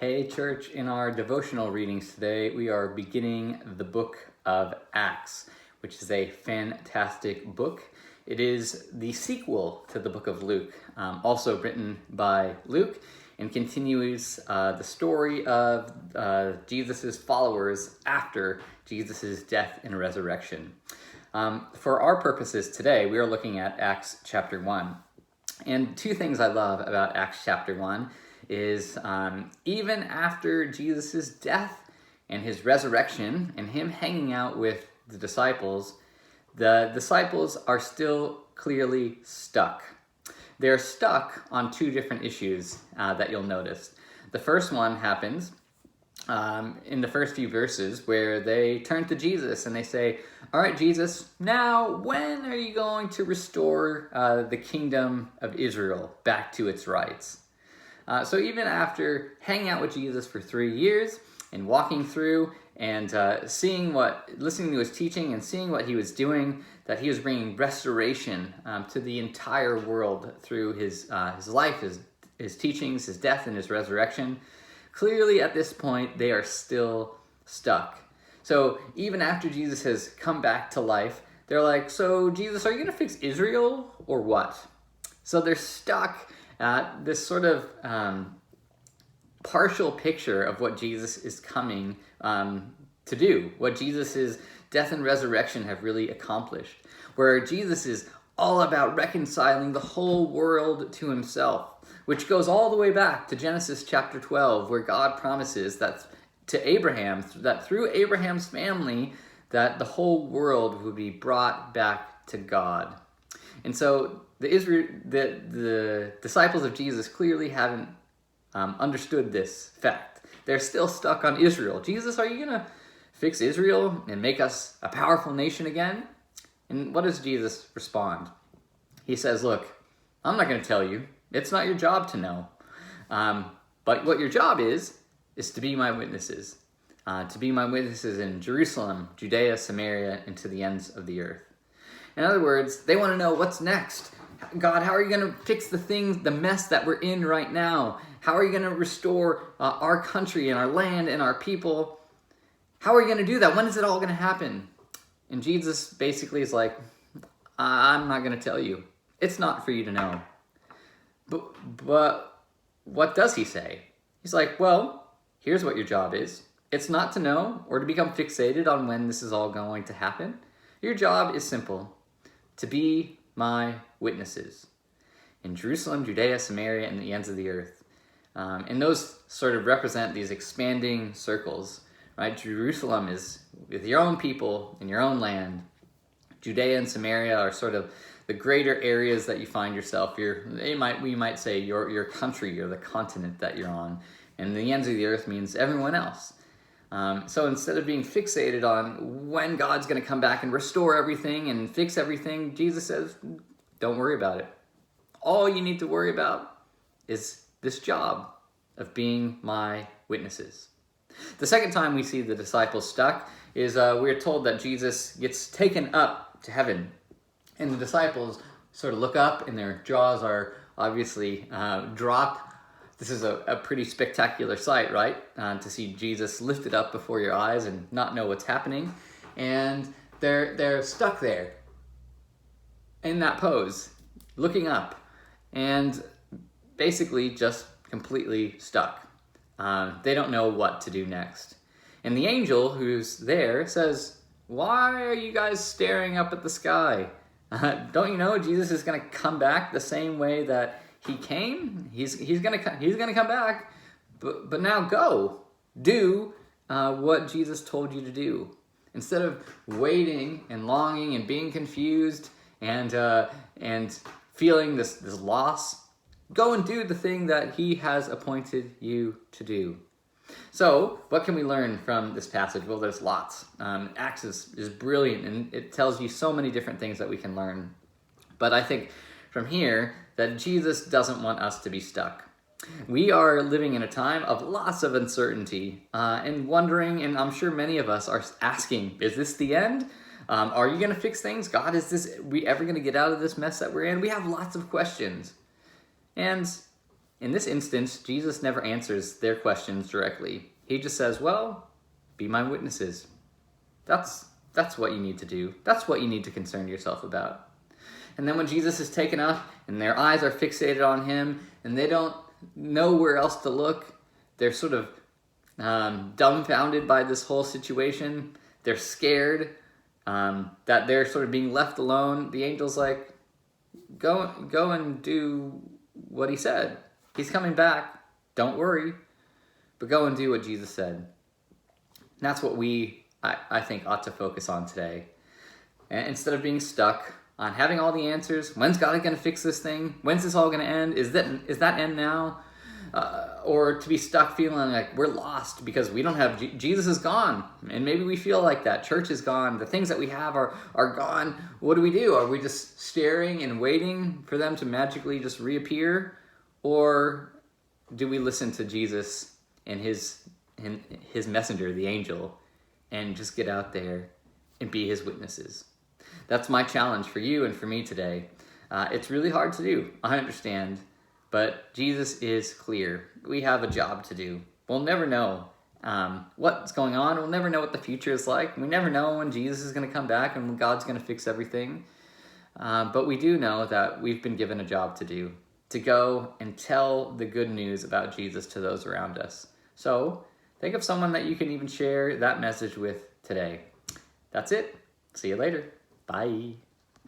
Hey, church, in our devotional readings today, we are beginning the book of Acts, which is a fantastic book. It is the sequel to the book of Luke, also written by Luke, and continues the story of Jesus' followers after Jesus' death and resurrection. For our purposes today, we are looking at Acts chapter 1. And two things I love about Acts chapter 1 is even after Jesus' death and his resurrection and him hanging out with the disciples are still clearly stuck. They're stuck on two different issues that you'll notice. The first one happens in the first few verses where they turn to Jesus and they say, all right, Jesus, now when are you going to restore the kingdom of Israel back to its rights? So even after hanging out with Jesus for 3 years and walking through and listening to his teaching and seeing what he was doing, that he was bringing restoration to the entire world through his life, his teachings, his death, and his resurrection. Clearly at this point, they are still stuck. So even after Jesus has come back to life, they're like, so Jesus, are you going to fix Israel or what? So they're stuck at this sort of partial picture of what Jesus is coming to do, what Jesus' death and resurrection have really accomplished, where Jesus is all about reconciling the whole world to himself, which goes all the way back to Genesis chapter 12, where God promises that to Abraham, that through Abraham's family, that the whole world would be brought back to God. And so the disciples of Jesus clearly haven't understood this fact. They're still stuck on Israel. Jesus, are you going to fix Israel and make us a powerful nation again? And what does Jesus respond? He says, look, I'm not going to tell you. It's not your job to know. But what your job is to be my witnesses. To be my witnesses in Jerusalem, Judea, Samaria, and to the ends of the earth. In other words, they want to know what's next. God, how are you going to fix the mess that we're in right now? How are you going to restore our country and our land and our people? How are you going to do that? When is it all going to happen? And Jesus basically is like, I'm not going to tell you. It's not for you to know. But what does he say? He's like, well, here's what your job is. It's not to know or to become fixated on when this is all going to happen. Your job is simple: to be my witnesses in Jerusalem, Judea, Samaria, and the ends of the earth. And those sort of represent these expanding circles, right? Jerusalem is with your own people in your own land. Judea and Samaria are sort of the greater areas that you find yourself. We might say your country or the continent that you're on. And the ends of the earth means everyone else. So instead of being fixated on when God's going to come back and restore everything and fix everything, Jesus says, don't worry about it. All you need to worry about is this job of being my witnesses. The second time we see the disciples stuck is we're told that Jesus gets taken up to heaven. And the disciples sort of look up and their jaws are obviously dropped. This is a pretty spectacular sight, right? To see Jesus lifted up before your eyes and not know what's happening. And they're stuck there in that pose, looking up, and basically just completely stuck. They don't know what to do next. And the angel who's there says, why are you guys staring up at the sky? Don't you know Jesus is going to come back the same way that he came? He's going to come back. But now go. Do what Jesus told you to do. Instead of waiting and longing and being confused and feeling this loss, go and do the thing that he has appointed you to do. So, what can we learn from this passage? Well, there's lots. Acts is brilliant, and it tells you so many different things that we can learn. But I think from here that Jesus doesn't want us to be stuck. We are living in a time of lots of uncertainty and wondering, and I'm sure many of us are asking, is this the end? Are you going to fix things? God, we ever going to get out of this mess that we're in? We have lots of questions. And In this instance, Jesus never answers their questions directly. He just says, well, be my witnesses. That's what you need to do. That's what you need to concern yourself about. And then when Jesus is taken up and their eyes are fixated on him and they don't know where else to look, they're sort of dumbfounded by this whole situation. They're scared that they're sort of being left alone. The angel's like, go and do what he said. He's coming back. Don't worry. But go and do what Jesus said. And that's what I think ought to focus on today. And instead of being stuck on having all the answers, when's God going to fix this thing? When's this all going to end? Is that end now? Or to be stuck feeling like we're lost because we don't have Jesus is gone, and maybe we feel like that. Church is gone. The things that we have are gone. What do we do? Are we just staring and waiting for them to magically just reappear, or do we listen to Jesus and his messenger, the angel, and just get out there and be his witnesses? That's my challenge for you and for me today. It's really hard to do, I understand, but Jesus is clear. We have a job to do. We'll never know what's going on. We'll never know what the future is like. We never know when Jesus is going to come back and when God's going to fix everything. But we do know that we've been given a job to do, to go and tell the good news about Jesus to those around us. So think of someone that you can even share that message with today. That's it. See you later. Bye.